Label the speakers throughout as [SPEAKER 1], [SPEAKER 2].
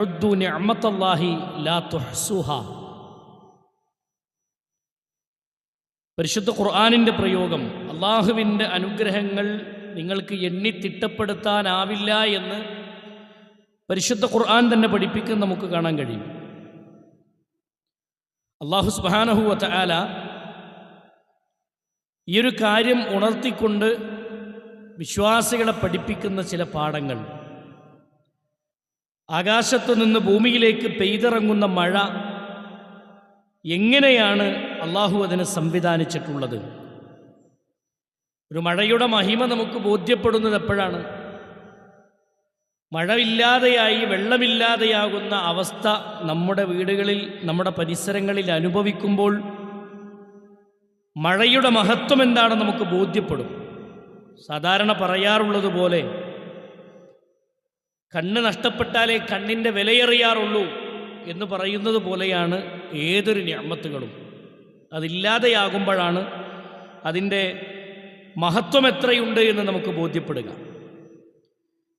[SPEAKER 1] ഉദ്ദു നിഅമത്തല്ലാഹി ലാ തുഹ്സുഹാ. പരിശുദ്ധ ഖുർആനിൻ്റെ പ്രയോഗം, അള്ളാഹുവിൻ്റെ അനുഗ്രഹങ്ങൾ നിങ്ങൾക്ക് എണ്ണി തിട്ടപ്പെടുത്താനാവില്ല എന്ന് പരിശുദ്ധ ഖുർആൻ തന്നെ പഠിപ്പിക്കുന്ന നമുക്ക് കാണാൻ കഴിയും. അല്ലാഹു സുബ്ഹാനഹു വ തആല ഈ ഒരു കാര്യം ഉണർത്തിക്കൊണ്ട് വിശ്വാസികളെ പഠിപ്പിക്കുന്ന ചില പാഠങ്ങൾ, ആകാശത്തു നിന്ന് ഭൂമിയിലേക്ക് പെയ്തിറങ്ങുന്ന മഴ എങ്ങനെയാണ് അള്ളാഹു അതിനെ സംവിധാനിച്ചിട്ടുള്ളത്. ഒരു മഴയുടെ മഹിമ നമുക്ക് ബോധ്യപ്പെടുന്നത് എപ്പോഴാണ്? മഴയില്ലാതെയായി വെള്ളമില്ലാതെയാകുന്ന അവസ്ഥ നമ്മുടെ വീടുകളിൽ, നമ്മുടെ പരിസരങ്ങളിൽ അനുഭവിക്കുമ്പോൾ മഴയുടെ മഹത്വം എന്താണെന്ന് നമുക്ക് ബോധ്യപ്പെടും. സാധാരണ പറയാറുള്ളത് പോലെ കണ്ണ് നഷ്ടപ്പെട്ടാലേ കണ്ണിൻ്റെ വിലയറിയാറുള്ളൂ എന്ന് പറയുന്നത് പോലെയാണ് ഏതൊരു നിഅമത്തുകളും. അതില്ലാതെയാകുമ്പോഴാണ് അതിൻ്റെ മഹത്വം എത്രയുണ്ട് എന്ന് നമുക്ക് ബോധ്യപ്പെടുക.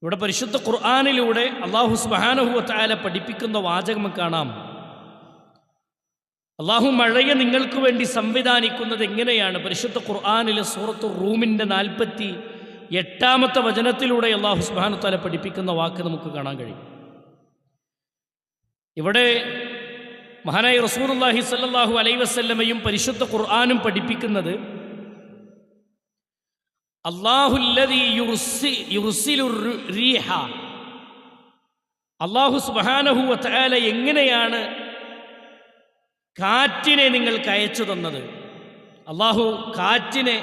[SPEAKER 1] ഇവിടെ പരിശുദ്ധ ഖുർആനിലൂടെ അല്ലാഹു സുബ്ഹാനഹു വ തആല പഠിപ്പിക്കുന്ന വാചകം കാണാം. അല്ലാഹു മഴയെ നിങ്ങൾക്ക് വേണ്ടി സംവിധാനിക്കുന്നത് എങ്ങനെയാണ്? പരിശുദ്ധ ഖുർആനിലെ സൂറത്തു റൂമിൻ്റെ 48-ാമത്തെ വചനത്തിലൂടെ അല്ലാഹു സുബ്ഹാനഹു വ തആല പഠിപ്പിക്കുന്ന വാക്ക് നമുക്ക് കാണാൻ കഴിയും. ഇവിടെ മഹാനായ റസൂലുള്ളാഹി സ്വല്ലല്ലാഹു അലൈഹി വസല്ലമയും പരിശുദ്ധ ഖുർആനും പഠിപ്പിക്കുന്നത് അല്ലാഹുല്ലദീ യുർസിലുർ റീഹ, അല്ലാഹു സുബ്ഹാനഹു വ തആല എങ്ങനെയാണ് കാറ്റിനെ നിങ്ങൾക്ക് അയച്ചു തന്നത്. അല്ലാഹു കാറ്റിനെ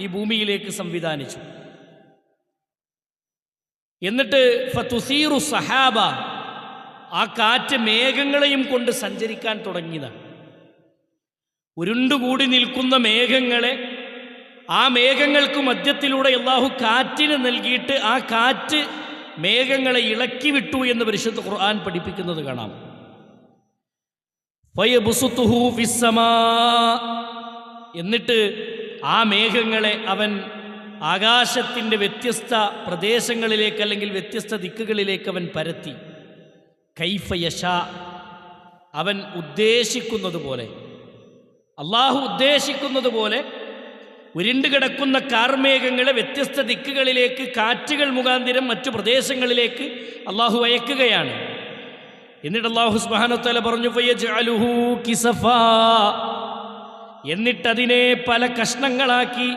[SPEAKER 1] ഈ ഭൂമിയിലേക്ക് സംവിധാനിച്ചു. എന്നിട്ട് ഫതുസീറു സഹാബ, ആ കാറ്റ് മേഘങ്ങളെയും കൊണ്ട് സഞ്ചരിക്കാൻ തുടങ്ങിയതാണ്. ഉരുണ്ടുകൂടി നിൽക്കുന്ന മേഘങ്ങളെ, ആ മേഘങ്ങൾക്ക് മധ്യത്തിലൂടെ അല്ലാഹു കാറ്റിന് നൽകിയിട്ട് ആ കാറ്റ് മേഘങ്ങളെ ഇളക്കി വിട്ടു എന്ന് പരിശുദ്ധ ഖുർആൻ പഠിപ്പിക്കുന്നത് കാണാം. ഫയബ്സുതുഹു ഫിസ്സമാ, എന്നിട്ട് ആ മേഘങ്ങളെ അവൻ ആകാശത്തിൻ്റെ വ്യത്യസ്ത പ്രദേശങ്ങളിലേക്ക് അല്ലെങ്കിൽ വ്യത്യസ്ത ദിക്കുകളിലേക്ക് അവൻ പരത്തി. കൈഫ യശാ, അവൻ ഉദ്ദേശിക്കുന്നത് പോലെ, അള്ളാഹു ഉദ്ദേശിക്കുന്നത് പോലെ ഉരുണ്ട് കിടക്കുന്ന കാർമേഘങ്ങളെ വ്യത്യസ്ത ദിക്കുകളിലേക്ക് കാറ്റുകൾ മുഖാന്തിരം മറ്റു പ്രദേശങ്ങളിലേക്ക് അള്ളാഹു അയക്കുകയാണ്. എന്നിട്ട് അല്ലാഹു സുബ്ഹാനഹു വ തആല പറഞ്ഞു ഫയജ്അലുഹു കിസഫാ, എന്നിട്ടതിനെ പല കഷ്ണങ്ങളാക്കി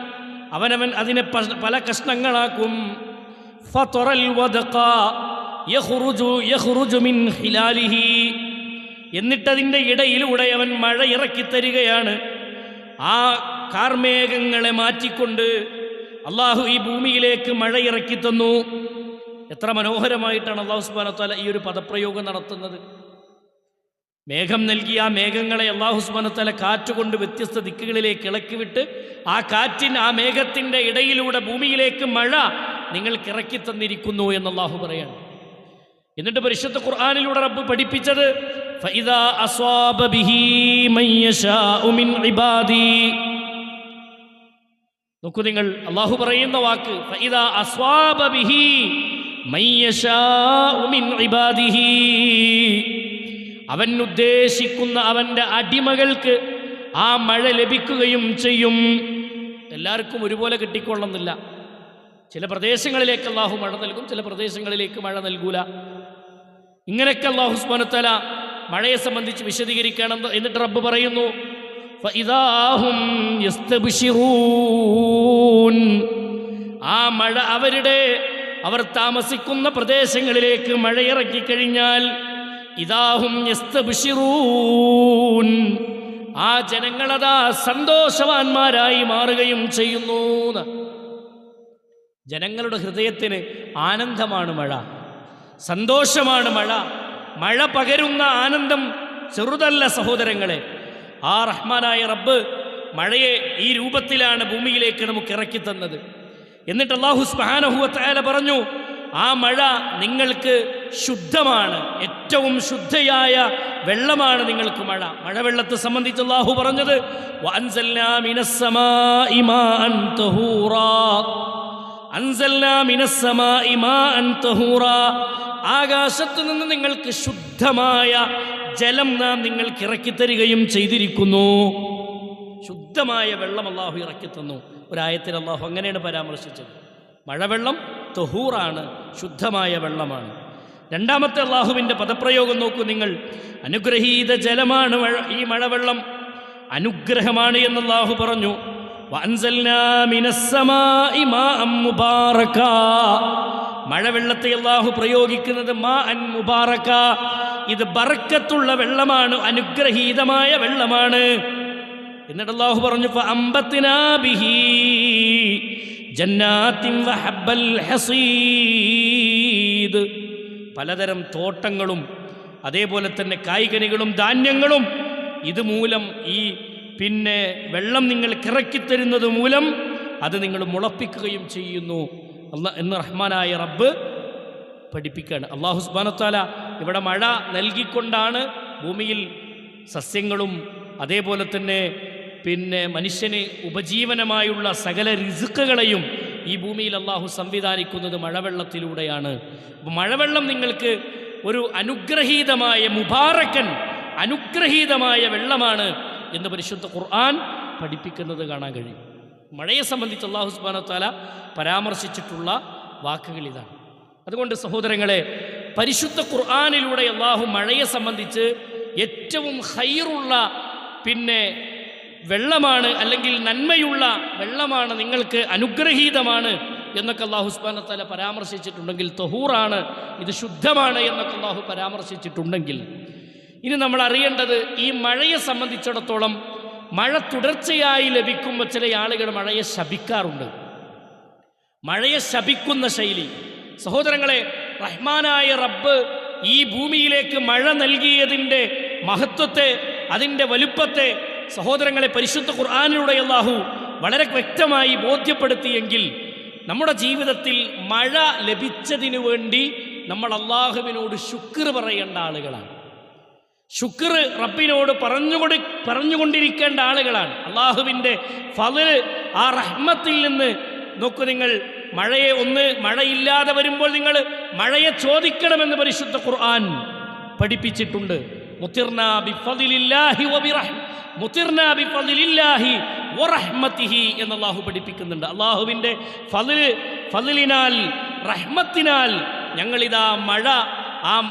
[SPEAKER 1] അവനവൻ അതിനെ പല കഷ്ണങ്ങളാക്കും. ഫതറൽ വദഖ യഖ്റുജു മിൻ ഹിലാലിഹി, എന്നിട്ടതിൻ്റെ ഇടയിലൂടെ അവൻ മഴ ഇറക്കി തരികയാണ്. ആ കാർമേഘങ്ങളെ മാറ്റിക്കൊണ്ട് അള്ളാഹു ഈ ഭൂമിയിലേക്ക് മഴ ഇറക്കി തന്നു. എത്ര മനോഹരമായിട്ടാണ് അല്ലാഹു സുബ്ഹാനഹു വ തആല ഈ ഒരു പദപ്രയോഗം നടത്തുന്നത്. മേഘം നൽകി ആ മേഘങ്ങളെ അല്ലാഹു സുബ്ഹാനഹു വ തആല കാറ്റുകൊണ്ട് വ്യത്യസ്ത ദിക്കുകളിലേക്ക് ഇളക്കിവിട്ട് ആ കാറ്റിന്, ആ മേഘത്തിൻ്റെ ഇടയിലൂടെ ഭൂമിയിലേക്ക് മഴ നിങ്ങൾക്ക് ഇറക്കി തന്നിരിക്കുന്നു എന്ന് അല്ലാഹു പറയാണ്. എന്നിട്ട് പരിശുദ്ധ ഖുർആനിലൂടെ റബ്ബ് പഠിപ്പിച്ചത് ഫഇദാ അസ്വാബ ബിഹി മൻ യശാഉ മിൻ ഇബാദി. നോക്കൂ നിങ്ങൾ, അല്ലാഹു പറയുന്ന വാക്ക് ഫഇദാ അസ്വാബ ബിഹി മൻ യശാഉ മിൻ ഇബാദിഹി, അവൻ ഉദ്ദേശിക്കുന്ന അവൻ്റെ അടിമകൾക്ക് ആ മഴ ലഭിക്കുകയും ചെയ്യും. എല്ലാവർക്കും ഒരുപോലെ കിട്ടിക്കൊള്ളുന്നില്ല. ചില പ്രദേശങ്ങളിലേക്ക് അല്ലാഹു മഴ നൽകും, ചില പ്രദേശങ്ങളിലേക്ക് മഴ നൽകൂല. ഇങ്ങനെയൊക്കെ അല്ലാഹു സുബ്ഹാനഹു വ തആല മഴയെ സംബന്ധിച്ച് വിശദീകരിക്കണം. എന്നിട്ട് റബ്ബ് പറയുന്നു ഫഇദാഹും യസ്തബ്ശിറൂൻ, ആ മഴ അവർ താമസിക്കുന്ന പ്രദേശങ്ങളിലേക്ക് മഴ ഇറക്കിക്കഴിഞ്ഞാൽ ഇദാഹും യസ്തബ്ശിറൂൻ, ആ ജനങ്ങളതാ സന്തോഷവാന്മാരായി മാറുകയും ചെയ്യുന്നു. ജനങ്ങളുടെ ഹൃദയത്തിന് ആനന്ദമാണ് മഴ, സന്തോഷമാണ് മഴ. മഴ പകരുന്ന ആനന്ദം ചെറുതല്ല സഹോദരങ്ങളെ. ആ റഹ്മാനായ റബ്ബ് മഴയെ ഈ രൂപത്തിലാണ് ഭൂമിയിലേക്ക് നമുക്ക് ഇറക്കി തന്നത്. എന്നിട്ട് അല്ലാഹു സുബ്ഹാനഹു വ തആല പറഞ്ഞു, ആ മഴ നിങ്ങൾക്ക് ശുദ്ധമാണ്, ഏറ്റവും ശുദ്ധയായ വെള്ളമാണ് നിങ്ങൾക്ക് മഴ. മഴവെള്ളത്തെ സംബന്ധിച്ച് അല്ലാഹു പറഞ്ഞത് വഅൻസൽനാ മിനസ്സമാഇ മാഅൻ തഹൂറാ, അൻസൽനാ മിനസ്സമാഇ മാഅൻ തഹൂറാ, ആകാശത്തു നിന്ന് നിങ്ങൾക്ക് ശുദ്ധമായ ജലം നാം നിങ്ങൾക്ക് ഇറക്കിത്തരികയും ചെയ്തിരിക്കുന്നു. ശുദ്ധമായ വെള്ളം അള്ളാഹു ഇറക്കിത്തന്നു. ഒരായത്തിൽ അള്ളാഹു അങ്ങനെയാണ് പരാമർശിച്ചത്. മഴവെള്ളം തഹൂറാണ്, ശുദ്ധമായ വെള്ളമാണ്. രണ്ടാമത്തെ അള്ളാഹുവിൻ്റെ പദപ്രയോഗം നോക്കൂ നിങ്ങൾ. അനുഗ്രഹീത ജലമാണ് ഈ മഴവെള്ളം, അനുഗ്രഹമാണ് എന്ന് അള്ളാഹു പറഞ്ഞു. വഅൻസൽനാ മിനസ്സമാഇ മാഅൻ മുബാറക. മഴവെള്ളത്തെ അള്ളാഹു പ്രയോഗിക്കുന്നത് മാഅൻ മുബാറക, ഇത് ബർക്കത്തുള്ള വെള്ളമാണ്, അനുഗ്രഹീതമായ വെള്ളമാണ്. എന്നിട്ട് അള്ളാഹു പറഞ്ഞു ഫഅംബത്നാ ബിഹി ജന്നാത്തിൻ വഹബ്ബൽ ഹസീദ്. പലതരം തോട്ടങ്ങളും അതേപോലെ തന്നെ കായ്കനികളും ധാന്യങ്ങളും ഇതുമൂലം ഈ വെള്ളം നിങ്ങൾക്ക് ഇറക്കിത്തരുന്നത് മൂലം അത് നിങ്ങൾ മുളപ്പിക്കുകയും ചെയ്യുന്നു എന്ന് റഹ്മാനായ റബ്ബ് പഠിപ്പിക്കുകയാണ്. അല്ലാഹു സുബ്ഹാനഹു വ തആല ഇവിടെ മഴ നൽകിക്കൊണ്ടാണ് ഭൂമിയിൽ സസ്യങ്ങളും അതേപോലെ തന്നെ മനുഷ്യന് ഉപജീവനമായുള്ള സകല റിസ്ക്കുകളെയും ഈ ഭൂമിയിൽ അല്ലാഹു സംവിധാനിക്കുന്നത് മഴവെള്ളത്തിലൂടെയാണ്. അപ്പോൾ മഴവെള്ളം നിങ്ങൾക്ക് ഒരു അനുഗ്രഹീതമായ മുബാറക്കൻ, അനുഗ്രഹീതമായ വെള്ളമാണ് എന്ന് പരിശുദ്ധ ഖുർആൻ പഠിപ്പിക്കുന്നത് കാണാൻ കഴിയും. മഴയെ സംബന്ധിച്ച് അല്ലാഹു സുബ്ഹാനഹു വ തആല പരാമർശിച്ചിട്ടുള്ള വാക്കുകൾ ഇതാണ്. അതുകൊണ്ട് സഹോദരങ്ങളെ, പരിശുദ്ധ ഖുർആനിലൂടെ അല്ലാഹു മഴയെ സംബന്ധിച്ച് ഏറ്റവും ഖൈറുള്ള വെള്ളമാണ്, അല്ലെങ്കിൽ നന്മയുള്ള വെള്ളമാണ്, നിങ്ങൾക്ക് അനുഗ്രഹീതമാണ് എന്നൊക്കെ അല്ലാഹു സുബ്ഹാനഹു വ തആല പരാമർശിച്ചിട്ടുണ്ടെങ്കിൽ, തഹൂറാണ്, ഇത് ശുദ്ധമാണ് എന്നൊക്കെ അല്ലാഹു പരാമർശിച്ചിട്ടുണ്ടെങ്കിൽ, ഇനി നമ്മൾ അറിയേണ്ടത് ഈ മഴയെ സംബന്ധിച്ചിടത്തോളം മഴ തുടർച്ചയായി ലഭിക്കുമ്പോൾ ചില ആളുകൾ മഴയെ ശപിക്കാറുണ്ട്. മഴയെ ശപിക്കുന്ന ശൈലി. സഹോദരങ്ങളെ, റഹ്മാനായ റബ്ബ് ഈ ഭൂമിയിലേക്ക് മഴ നൽകിയതിൻ്റെ മഹത്വത്തെ, അതിൻ്റെ വലുപ്പത്തെ സഹോദരങ്ങളെ പരിശുദ്ധ ഖുർആനിലൂടെ അല്ലാഹു വളരെ വ്യക്തമായി ബോധ്യപ്പെടുത്തിയെങ്കിൽ നമ്മുടെ ജീവിതത്തിൽ മഴ ലഭിച്ചതിനു വേണ്ടി നമ്മൾ അല്ലാഹുവിനോട് ശുക്ർ പറയേണ്ട ആളുകളാണ്. ശുക്ർ റബ്ബിനോട് പറഞ്ഞുകൊണ്ടിരിക്കേണ്ട ആളുകളാണ്. അല്ലാഹുവിൻ്റെ ഫള്, ആ റഹ്മത്തിൽ നിന്ന് നോക്കൂ നിങ്ങൾ. മഴയില്ലാതെ വരുമ്പോൾ നിങ്ങൾ മഴയെ ചോദിക്കണമെന്ന് പരിശുദ്ധ ഖുർആൻ പഠിപ്പിച്ചിട്ടുണ്ട്. മുതിർനാ ബിഫളില്ലാഹി വറഹ്മതിഹി എന്ന് അല്ലാഹു പഠിപ്പിക്കുന്നുണ്ട്. അല്ലാഹുവിൻ്റെ ഫളിനാൽ, റഹ്മത്തിനാൽ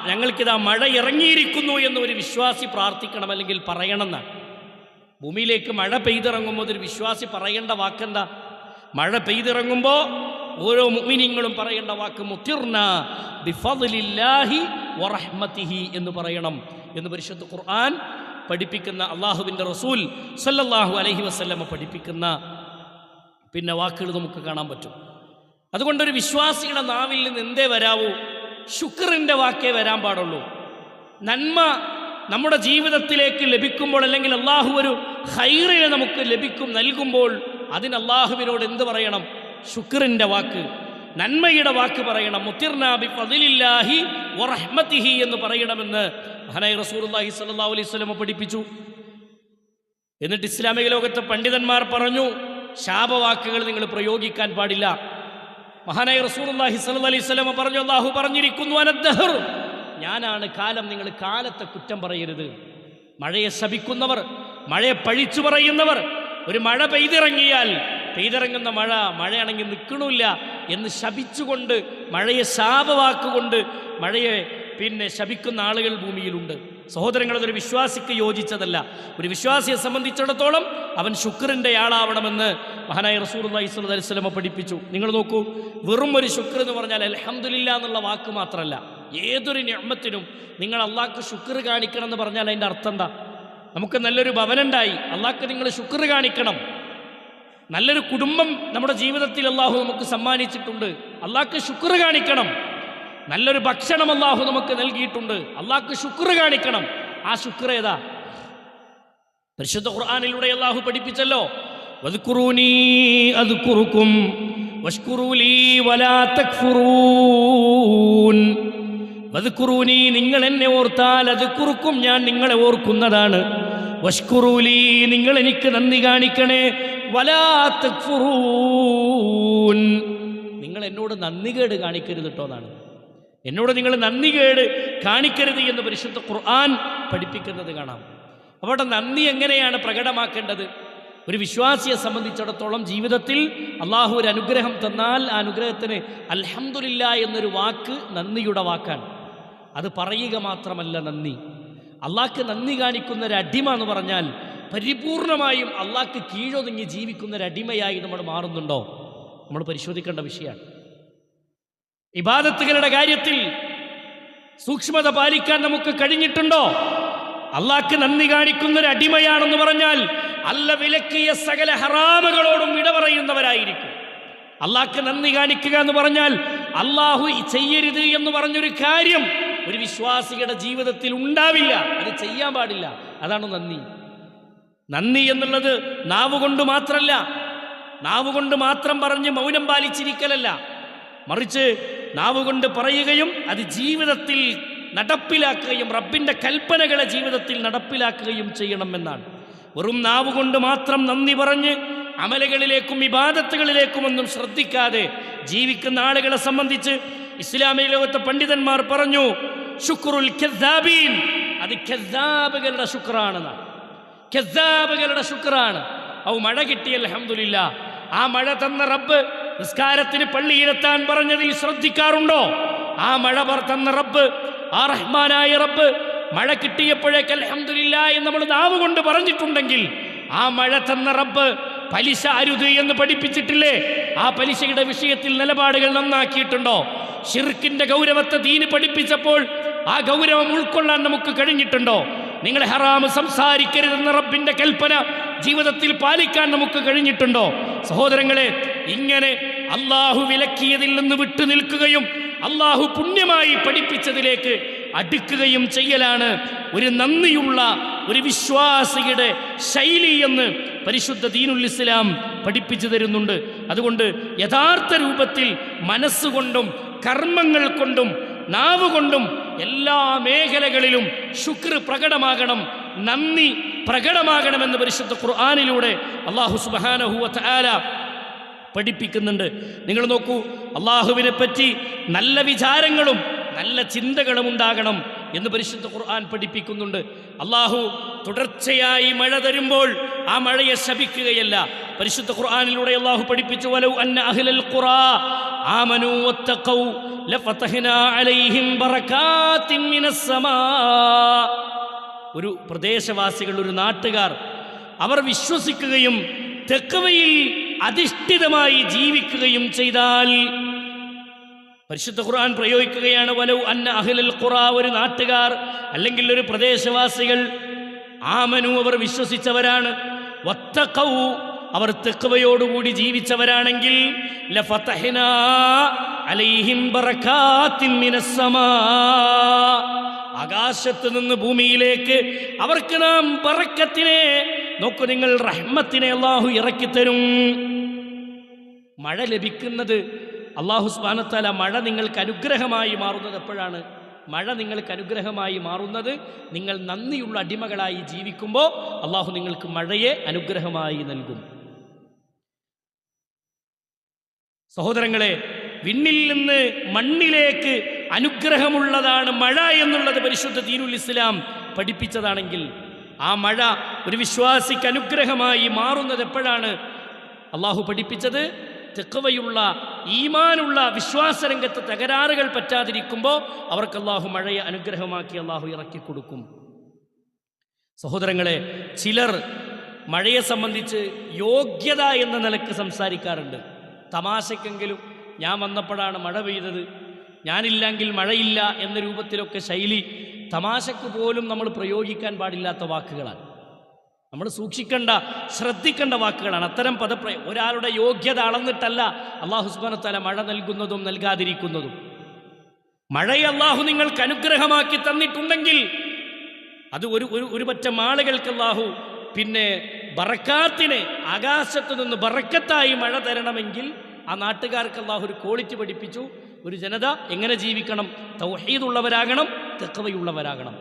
[SPEAKER 1] ഞങ്ങൾക്കിതാ മഴ ഇറങ്ങിയിരിക്കുന്നു എന്ന് ഒരു വിശ്വാസി പ്രാർത്ഥിക്കണം, അല്ലെങ്കിൽ പറയണമെന്നാണ്. ഭൂമിയിലേക്ക് മഴ പെയ്തിറങ്ങുമ്പോൾ ഒരു വിശ്വാസി പറയേണ്ട വാക്കെന്താ? മഴ പെയ്തിറങ്ങുമ്പോൾ ഓരോ മുഅ്മിനീങ്ങളും പറയേണ്ട വാക്ക് മുതിർനാ ബിഫളില്ലാഹി വറഹ്മതിഹി എന്ന് പറയണം എന്ന് പരിശുദ്ധ ഖുർആൻ പഠിപ്പിക്കുന്ന, അള്ളാഹുവിൻ്റെ റസൂൽ സല്ലല്ലാഹു അലൈഹി വസല്ലമ പഠിപ്പിക്കുന്ന വാക്കുകൾ നമുക്ക് കാണാൻ പറ്റും. അതുകൊണ്ടൊരു വിശ്വാസിയുടെ നാവിൽ നിന്ന് എന്തേ വരാവൂ? ശുക്റിൻ്റെ വാക്കേ വരാൻ പാടുള്ളൂ. നന്മ നമ്മുടെ ജീവിതത്തിലേക്ക് ലഭിക്കുമ്പോൾ, അല്ലെങ്കിൽ അള്ളാഹു ഒരു ഖൈറിനെ നമുക്ക് നൽകുമ്പോൾ അതിന് അള്ളാഹുവിനോട് എന്ത് പറയണം? ശുക്റിൻ്റെ വാക്ക്, നന്മയുടെ വാക്ക് പറയണം. മുതിർനാ ബിഫളില്ലാഹി വറഹ്മതിഹി എന്ന് പറയണമെന്ന് മഹാനായ റസൂലുള്ളാഹി സ്വല്ലല്ലാഹു അലൈഹി വസല്ലം പഠിപ്പിച്ചു. എന്നിട്ട് ഇസ്ലാമിക ലോകത്തെ പണ്ഡിതന്മാർ പറഞ്ഞു, ശാപവാക്കുകൾ നിങ്ങൾ പ്രയോഗിക്കാൻ പാടില്ല. മഹാനായ റസൂലുള്ളാഹി സ്വല്ലല്ലാഹു അലൈഹി വസല്ലം പറഞ്ഞു, അല്ലാഹു പറഞ്ഞിരിക്കുന്നു അനദ്ദഹർ, ഞാനാണ് കാലം, നിങ്ങൾ കാലത്തെ കുറ്റം പറയരുത്. മഴയെ ശപിക്കുന്നവർ, മഴയെ പഴിച്ചു പറയുന്നവർ, ഒരു മഴ പെയ്തിറങ്ങുന്ന മഴയാണെങ്കിൽ നിൽക്കണില്ല എന്ന് ശപിച്ചുകൊണ്ട്, മഴയെ ശാപവാക്കുകൊണ്ട് മഴയെ ശപിക്കുന്ന ആളുകൾ ഭൂമിയിലുണ്ട്. സഹോദരങ്ങൾ, അതൊരു വിശ്വാസിക്ക് യോജിച്ചതല്ല. ഒരു വിശ്വാസിയെ സംബന്ധിച്ചിടത്തോളം അവൻ ശുക്റിൻ്റെ ആളാവണമെന്ന് മഹാനായ റസൂലുള്ളാഹി സ്വല്ലല്ലാഹു അലൈഹി വസല്ലം പഠിപ്പിച്ചു. നിങ്ങൾ നോക്കൂ, വെറും ഒരു ശുക്ർ എന്ന് പറഞ്ഞാൽ അൽഹംദുലില്ലാ എന്നുള്ള വാക്ക് മാത്രമല്ല. ഏതൊരു നിഅമത്തിനും നിങ്ങൾ അള്ളാഹ്ക്ക് ശുക്ർ കാണിക്കണം എന്ന് പറഞ്ഞാൽ അതിൻ്റെ അർത്ഥം എന്താ? നമുക്ക് നല്ലൊരു ഭവനുണ്ടായി, അള്ളാഹ്ക്ക് നിങ്ങൾ ശുക്ർ കാണിക്കണം. നല്ലൊരു കുടുംബം നമ്മുടെ ജീവിതത്തിൽ അള്ളാഹു നമുക്ക് സമ്മാനിച്ചിട്ടുണ്ട്, അള്ളാഹ്ക്ക് ശുക്ർ കാണിക്കണം. നല്ലൊരു ഭക്ഷണം അള്ളാഹു നമുക്ക് നൽകിയിട്ടുണ്ട്, അള്ളാഹ്ക്ക് ശുക്ർ കാണിക്കണം. ആ ശുക്ർ ഏതാ? പരിശുദ്ധ ഖുർആനിലൂടെ അള്ളാഹു പഠിപ്പിച്ചല്ലോ, വദ്കുറൂനി അദ്കുറുക്കും വഷ്കുറൂ ലീ വലാ തക്ഫുറൂൻ. വദ്കുറൂനി, നിങ്ങൾ എന്നെ ഓർത്താൽ അദ്കുറുക്കും, ഞാൻ നിങ്ങളെ ഓർക്കുന്നതാണ്. വഷ്കുറൂ ലീ, നിങ്ങൾ എനിക്ക് നന്ദി കാണിക്കണേ. വലാ തക്ഫുറൂൻ, നിങ്ങൾ എന്നോട് നന്ദികേട് കാണിക്കരുത് കേട്ടോ എന്നാണ്. എന്നോട് നിങ്ങൾ നന്ദി കേട് കാണിക്കരുത് എന്ന് പരിശുദ്ധ ഖുർആൻ പഠിപ്പിക്കുന്നത് കാണാം. അവിടെ നന്ദി എങ്ങനെയാണ് പ്രകടമാക്കേണ്ടത്? ഒരു വിശ്വാസിയെ സംബന്ധിച്ചിടത്തോളം ജീവിതത്തിൽ അള്ളാഹു ഒരു അനുഗ്രഹം തന്നാൽ ആ അനുഗ്രഹത്തിന് അൽഹംദുലില്ലാ എന്നൊരു വാക്ക് നന്ദിയുടെ വാക്കാണ്. അത് പറയുക മാത്രമല്ല നന്ദി. അള്ളാഹ്ക്ക് നന്ദി കാണിക്കുന്ന ഒരു അടിമ എന്ന് പറഞ്ഞാൽ പരിപൂർണമായും അള്ളാഹ്ക്ക് കീഴൊതുങ്ങി ജീവിക്കുന്ന ഒരു അടിമയായി നമ്മൾ മാറുന്നുണ്ടോ? നമ്മൾ പരിശോധിക്കേണ്ട വിഷയമാണ്. ഇബാദത്തുകളുടെ കാര്യത്തിൽ സൂക്ഷ്മത പാലിക്കാൻ നമുക്ക് കഴിഞ്ഞിട്ടുണ്ടോ? അള്ളാഹ്ക്ക് നന്ദി കാണിക്കുന്ന ഒരു അടിമയാണെന്ന് പറഞ്ഞാൽ അല്ല വിലക്കിയ സകല ഹറാമുകളോടും ഇടപറയുന്നവരായിരിക്കും. അള്ളാഹ്ക്ക് നന്ദി കാണിക്കുക എന്ന് പറഞ്ഞാൽ അള്ളാഹു ചെയ്യരുത് എന്ന് പറഞ്ഞൊരു കാര്യം ഒരു വിശ്വാസിയുടെ ജീവിതത്തിൽ ഉണ്ടാവില്ല, അത് ചെയ്യാൻ പാടില്ല. അതാണ് നന്ദി. നന്ദി എന്നുള്ളത് നാവുകൊണ്ട് മാത്രമല്ല, നാവുകൊണ്ട് മാത്രം പറഞ്ഞ് മൗനം പാലിച്ചിരിക്കലല്ല, മറിച്ച് നാവുകൊണ്ട് പറയുകയും അത് ജീവിതത്തിൽ നടപ്പിലാക്കുകയും റബ്ബിൻ്റെ കൽപ്പനകളെ ജീവിതത്തിൽ നടപ്പിലാക്കുകയും ചെയ്യണമെന്നാണ്. വെറും നാവുകൊണ്ട് മാത്രം നന്ദി പറഞ്ഞ് അമലുകളിലേക്കും ഇബാദത്തുകളിലേക്കുമൊന്നും ശ്രദ്ധിക്കാതെ ജീവിക്കുന്ന ആളുകളെ സംബന്ധിച്ച് ഇസ്ലാമിക ലോകത്തെ പണ്ഡിതന്മാർ പറഞ്ഞു, ശുക്റുൽ കദ്ദാബീൻ, അത് കദ്ദാബുകളുടെ ശുക്റാണെന്നാണ്. കദ്ദാബുകളുടെ ശുക്റാണ്. മഴ കിട്ടി അൽഹംദുലില്ലാ. ആ മഴ തന്ന റബ്ബ് നിസ്കാരത്തിന് പള്ളിയിലെത്താൻ പറഞ്ഞതിൽ ശ്രദ്ധിക്കാറുണ്ടോ? ആ മഴ തന്ന റബ്ബ്, ആ റഹ്മാനായ റബ്ബ് മഴ കിട്ടിയപ്പോഴേക്ക് അൽഹംദുലില്ലാ എന്ന് നമ്മൾ നാവ് കൊണ്ട് പറഞ്ഞിട്ടുണ്ടെങ്കിൽ ആ മഴ തന്ന റബ്ബ് പലിശ അരുത് എന്ന് പഠിപ്പിച്ചിട്ടില്ലേ? ആ പലിശയുടെ വിഷയത്തിൽ നിലപാടുകൾ നന്നാക്കിയിട്ടുണ്ടോ? ശിർക്കിന്റെ ഗൗരവത്തെ ദീന് പഠിപ്പിച്ചപ്പോൾ ആ ഗൗരവം ഉൾക്കൊള്ളാൻ നമുക്ക് കഴിഞ്ഞിട്ടുണ്ടോ? നിങ്ങൾ ഹറാമ് സംസാരിക്കരുതെന്ന റബ്ബിന്റെ കൽപ്പന ജീവിതത്തിൽ പാലിക്കാൻ നമുക്ക് കഴിഞ്ഞിട്ടുണ്ടോ? സഹോദരങ്ങളെ, ഇങ്ങനെ അള്ളാഹു വിലക്കിയതിൽ നിന്ന് വിട്ടു നിൽക്കുകയും അള്ളാഹു പുണ്യമായി പഠിപ്പിച്ചതിലേക്ക് അടുക്കുകയും ചെയ്യലാണ് ഒരു നന്ദിയുള്ള ഒരു വിശ്വാസിയുടെ ശൈലി എന്ന് പരിശുദ്ധ ദീനുൽ ഇസ്ലാം പഠിപ്പിച്ചു തരുന്നുണ്ട്. അതുകൊണ്ട് യഥാർത്ഥ രൂപത്തിൽ മനസ്സുകൊണ്ടും കർമ്മങ്ങൾ കൊണ്ടും നാവ് കൊണ്ടും എല്ലാ മേഖലകളിലും ശുക്ർ പ്രകടമാകണം, നന്ദി പ്രകടമാകണമെന്ന് പരിശുദ്ധ ഖുർആനിലൂടെ അല്ലാഹു സുബ്ഹാനഹു വ തആല പഠിപ്പിക്കുന്നുണ്ട്. നിങ്ങൾ നോക്കൂ, അള്ളാഹുവിനെ പറ്റി നല്ല വിചാരങ്ങളും നല്ല ചിന്തകളും ഉണ്ടാകണം എന്ന് പരിശുദ്ധ ഖുർആൻ പഠിപ്പിക്കുന്നുണ്ട്. അള്ളാഹു തുടർച്ചയായി മഴ തരുമ്പോൾ ആ മഴയെ ശപിക്കുകയല്ല. പരിശുദ്ധ ഖുർആനിലൂടെ അള്ളാഹു പഠിപ്പിച്ചു, വലൗ അന്ന അഹ്ലൽ ഖുറാ ആമനൂ വത്തഖൗ ലഫതഹ്നാ അലൈഹിം ബറകാത്തിൻ മിനസ് സമാ. ഒരു പ്രദേശവാസികൾ, ഒരു നാട്ടുകാർ, അവർ വിശ്വസിക്കുകയും തഖ്വയിൽ അധിഷ്ഠിതമായി ജീവിക്കുകയും ചെയ്താൽ, പരിശുദ്ധ ഖുർആൻ പ്രയോഗിക്കുകയാണ് വലൗ അന്ന അഹ്ലൽ ഖുറാ, ഒരു നാട്ടുകാർ അല്ലെങ്കിൽ ഒരു പ്രദേശവാസികൾ, ആമനു അവർ വിശ്വസിച്ചവരാണ്, വത്തഖൗ അവർ തഖ്വയോടുകൂടി ജീവിച്ചവരാണെങ്കിൽ, ലഫതഹ്നാ അലൈഹിം ബറകാത്തിൻ മിനസ് സമാ, ആകാശത്ത് നിന്ന് ഭൂമിയിലേക്ക് അവർക്ക് നാം ബറക്കത്തിനെ, നോക്കൂ നിങ്ങൾ, റഹ്മത്തിനെ അല്ലാഹു ഇറക്കിത്തരും. മഴ ലഭിക്കുന്നത് അല്ലാഹു സുബ്ഹാനഹു വ തആല, മഴ നിങ്ങൾക്ക് അനുഗ്രഹമായി മാറുന്നത് എപ്പോഴാണ്? മഴ നിങ്ങൾക്ക് അനുഗ്രഹമായി മാറുന്നത് നിങ്ങൾ നന്ദിയുള്ള അടിമകളായി ജീവിക്കുമ്പോൾ അല്ലാഹു നിങ്ങൾക്ക് മഴയെ അനുഗ്രഹമായി നൽകും. സഹോദരങ്ങളെ, വിണ്ണിൽ നിന്ന് മണ്ണിലേക്ക് അനുഗ്രഹമുള്ളതാണ് മഴ എന്നുള്ളത് പരിശുദ്ധ ദീനുൽ ഇസ്ലാം പഠിപ്പിച്ചതാണെങ്കിൽ, ആ മഴ ഒരു വിശ്വാസിക്ക് അനുഗ്രഹമായി മാറുന്നത് എപ്പോഴാണ്? അള്ളാഹു പഠിപ്പിച്ചത് തഖ്വയുള്ള ഈമാനുള്ള വിശ്വാസരംഗത്ത് തകരാറുകൾ പറ്റാതിരിക്കുമ്പോൾ അവർക്ക് അള്ളാഹു മഴയെ അനുഗ്രഹമാക്കി അള്ളാഹു ഇറക്കി കൊടുക്കും. സഹോദരങ്ങളെ, ചിലർ മഴയെ സംബന്ധിച്ച് യോഗ്യത എന്ന നിലക്ക് സംസാരിക്കാറുണ്ട്. തമാശക്കെങ്കിലും ഞാൻ വന്നപ്പോഴാണ് മഴ പെയ്തത്, ഞാനില്ലെങ്കിൽ മഴയില്ല എന്ന രൂപത്തിലൊക്കെ ശൈലി, തമാശക്ക് പോലും നമ്മൾ പ്രയോഗിക്കാൻ പാടില്ലാത്ത വാക്കുകളാണ്. നമ്മൾ സൂക്ഷിക്കേണ്ട, ശ്രദ്ധിക്കേണ്ട വാക്കുകളാണ് അത്തരം ഒരാളുടെ യോഗ്യത അളന്നിട്ടല്ല അല്ലാഹു സുബ്ഹാനഹു വ തആല മഴ നൽകുന്നതും നൽകാതിരിക്കുന്നതും. മഴയെ അല്ലാഹു നിങ്ങൾക്ക് അനുഗ്രഹമാക്കി തന്നിട്ടുണ്ടെങ്കിൽ അത് ഒരു പറ്റം ആളുകൾക്ക് അല്ലാഹു പിന്നെ ബറക്കാത്തിനെ, ആകാശത്ത് നിന്ന് ബറക്കത്തായി മഴ തരണമെങ്കിൽ ആ നാട്ടുകാർക്ക് അല്ലാഹു ഒരു ക്വാളിറ്റി പഠിപ്പിച്ചു. ഒരു ജനത എങ്ങനെ ജീവിക്കണം? തൗഹീദുള്ളവരാകണം, തഖ്വയുള്ളവരാകണം.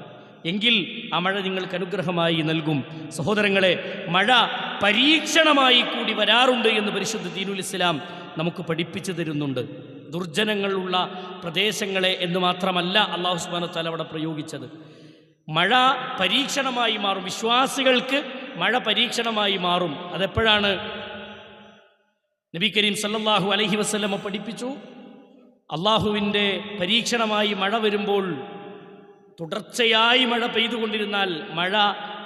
[SPEAKER 1] എങ്കിൽ ആ മഴ നിങ്ങൾക്ക് അനുഗ്രഹമായി നൽകും. സഹോദരങ്ങളെ, മഴ പരീക്ഷണമായി കൂടി വരാറുണ്ട് എന്ന് പരിശുദ്ധ ദീനുൽ ഇസ്ലാം നമുക്ക് പഠിപ്പിച്ചു തരുന്നുണ്ട്. ദുർജനങ്ങളുള്ള പ്രദേശങ്ങളെ എന്ന് മാത്രമല്ല അല്ലാഹു സുബ്ഹാനഹു വ തആല അവിടെ പ്രയോഗിച്ചത്. മഴ പരീക്ഷണമായി മാറും, വിശ്വാസികൾക്ക് മഴ പരീക്ഷണമായി മാറും. അതെപ്പോഴാണ്? നബി കരീം സല്ലല്ലാഹു അലൈഹി വസല്ലമ പഠിപ്പിച്ചു, അള്ളാഹുവിൻ്റെ പരീക്ഷണമായി മഴ വരുമ്പോൾ തുടർച്ചയായി മഴ പെയ്തുകൊണ്ടിരുന്നാൽ മഴ